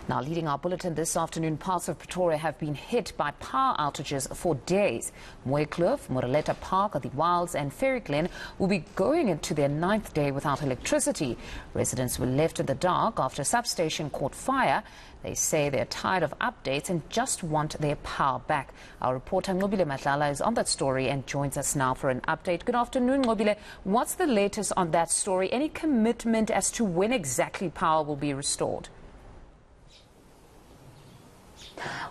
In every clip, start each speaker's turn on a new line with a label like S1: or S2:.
S1: Now, leading our bulletin this afternoon, parts of Pretoria have been hit by power outages for days. Mooikloof, Moretele Park, the Wilds and Fairie Glen will be going into their 9th day without electricity. Residents were left in the dark after a substation caught fire. They say they're tired of updates and just want their power back. Our reporter Nqobile Madlala is on that story and joins us now for an update. Good afternoon, Nqobile. What's the latest on that story? Any commitment as to when exactly power will be restored?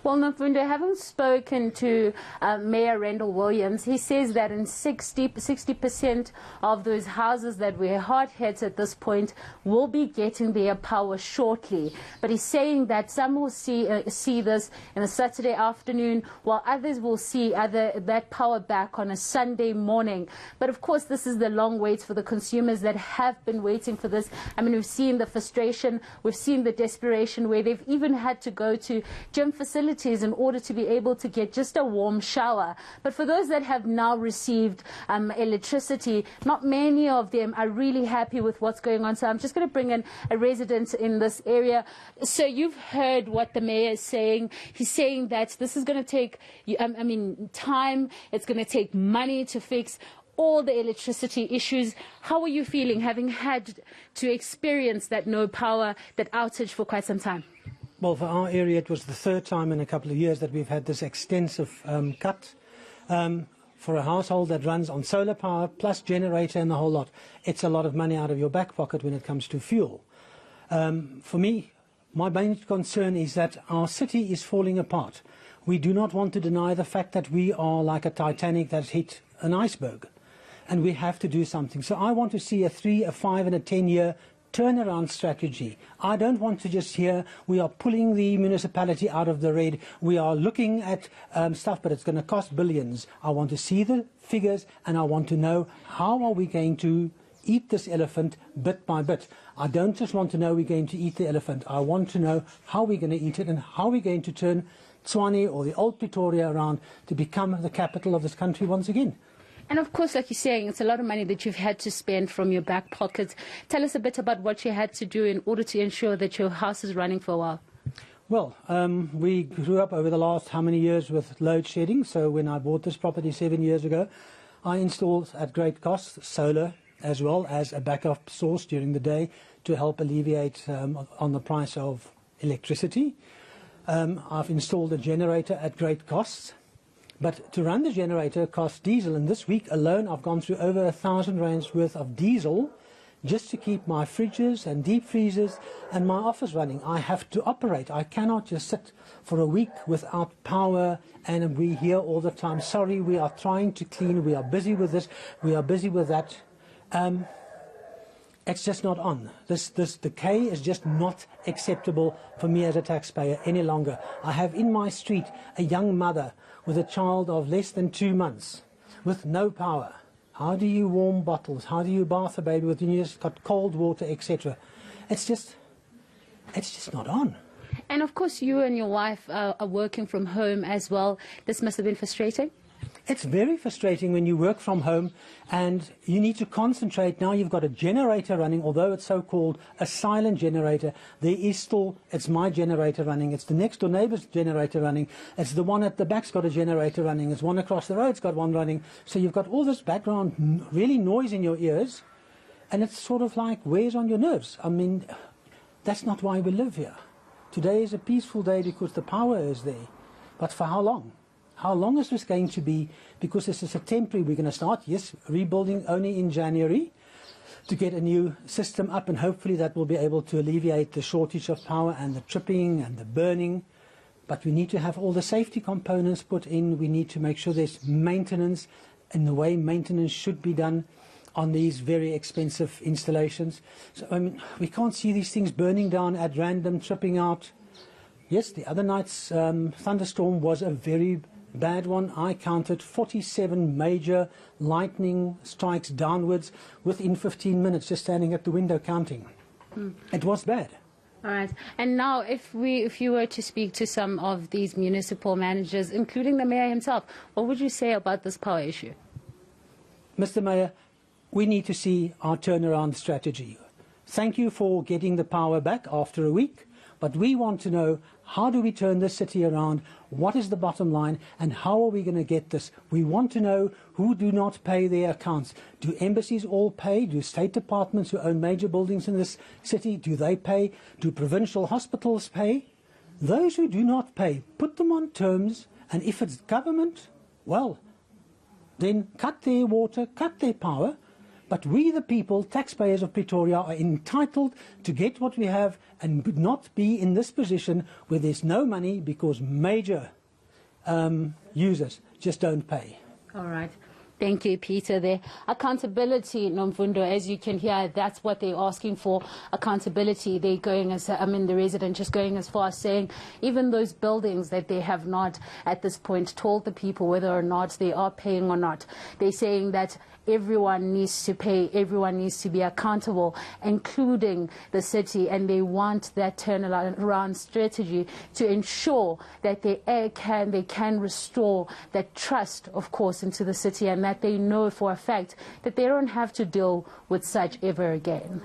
S2: Well, Mfundo, having spoken to Mayor Randall Williams, he says that in 60% of those houses that were hard hit at this point will be getting their power shortly. But he's saying that some will see this in a Saturday afternoon, while others will see that power back on a Sunday morning. But of course, this is the long wait for the consumers that have been waiting for this. I mean, we've seen the frustration, we've seen the desperation where they've even had to go to gym facilities in order to be able to get just a warm shower. But for those that have now received electricity, not many of them are really happy with what's going on. So I'm just going to bring in a resident in this area. So you've heard what the mayor is saying. He's saying that this is going to take, time. It's going to take money to fix all the electricity issues. How are you feeling having had to experience that no power, that outage for quite some time?
S3: Well, for our area, it was the third time in a couple of years that we've had this extensive cut. For a household that runs on solar power plus generator and the whole lot, it's a lot of money out of your back pocket when it comes to fuel. For me, my main concern is that our city is falling apart. We do not want to deny the fact that we are like a Titanic that's hit an iceberg, and we have to do something. So I want to see a 3, a 5 and a 10-year turnaround strategy. I don't want to just hear we are pulling the municipality out of the red. We are looking at stuff, but it's going to cost billions. I want to see the figures, and I want to know how are we going to eat this elephant bit by bit. I don't just want to know we're going to eat the elephant. I want to know how we're going to eat it and how we're going to turn Tshwane or the old Pretoria around to become the capital of this country once again.
S2: And of course, like you're saying, it's a lot of money that you've had to spend from your back pockets. Tell us a bit about what you had to do in order to ensure that your house is running for a while.
S3: Well, we grew up over the last how many years with load shedding. So when I bought this property 7 years ago, I installed at great cost solar as well as a backup source during the day to help alleviate on the price of electricity. I've installed a generator at great cost. But to run the generator costs diesel, and this week alone I've gone through over 1,000 rands worth of diesel just to keep my fridges and deep freezers and my office running. I have to operate. I cannot just sit for a week without power, and we hear all the time, sorry, we are trying to clean, we are busy with this, we are busy with that. It's just not on. This decay is just not acceptable for me as a taxpayer any longer. I have in my street a young mother with a child of less than 2 months with no power. How do you warm bottles? How do you bath a baby when you just got cold water, etc.? It's just not on.
S2: And of course, you and your wife are working from home as well. This must have been frustrating.
S3: It's very frustrating when you work from home and you need to concentrate. Now you've got a generator running, although it's so-called a silent generator. There is still, it's my generator running, it's the next door neighbour's generator running, it's the one at the back's got a generator running, it's one across the road's got one running. So you've got all this background really noise in your ears, and it's sort of like wears on your nerves. I mean, that's not why we live here. Today is a peaceful day because the power is there. But for how long? How long is this going to be? Because this is a temporary, we're going to start, yes, rebuilding only in January to get a new system up, and hopefully that will be able to alleviate the shortage of power and the tripping and the burning. But we need to have all the safety components put in. We need to make sure there's maintenance in the way maintenance should be done on these very expensive installations. So, I mean, we can't see these things burning down at random, tripping out. Yes, the other night's thunderstorm was a very bad one. I counted 47 major lightning strikes downwards within 15 minutes, just standing at the window counting. It was bad.
S2: All right. And now, if you were to speak to some of these municipal managers, including the mayor himself, what would you say about this power issue?
S3: Mr. Mayor, we need to see our turnaround strategy. Thank you for getting the power back after a week, But we want to know, how do we turn this city around? What is the bottom line? And how are we going to get this? We want to know who do not pay their accounts. Do embassies all pay? Do state departments who own major buildings in this city, do they pay? Do provincial hospitals pay? Those who do not pay, put them on terms, and if it's government, well, then cut their water, cut their power. But we, the people, taxpayers of Pretoria, are entitled to get what we have and not be in this position where there's no money because major users just don't pay.
S2: All right. Thank you, Peter. There, accountability, Nomfundo, as you can hear, that's what they're asking for. Accountability. They're going as, the resident just going as far as saying, even those buildings that they have not at this point told the people whether or not they are paying or not. They're saying that everyone needs to pay, everyone needs to be accountable, including the city, and they want that turnaround strategy to ensure that they can restore that trust, of course, into the city, and that they know for a fact that they don't have to deal with such ever again.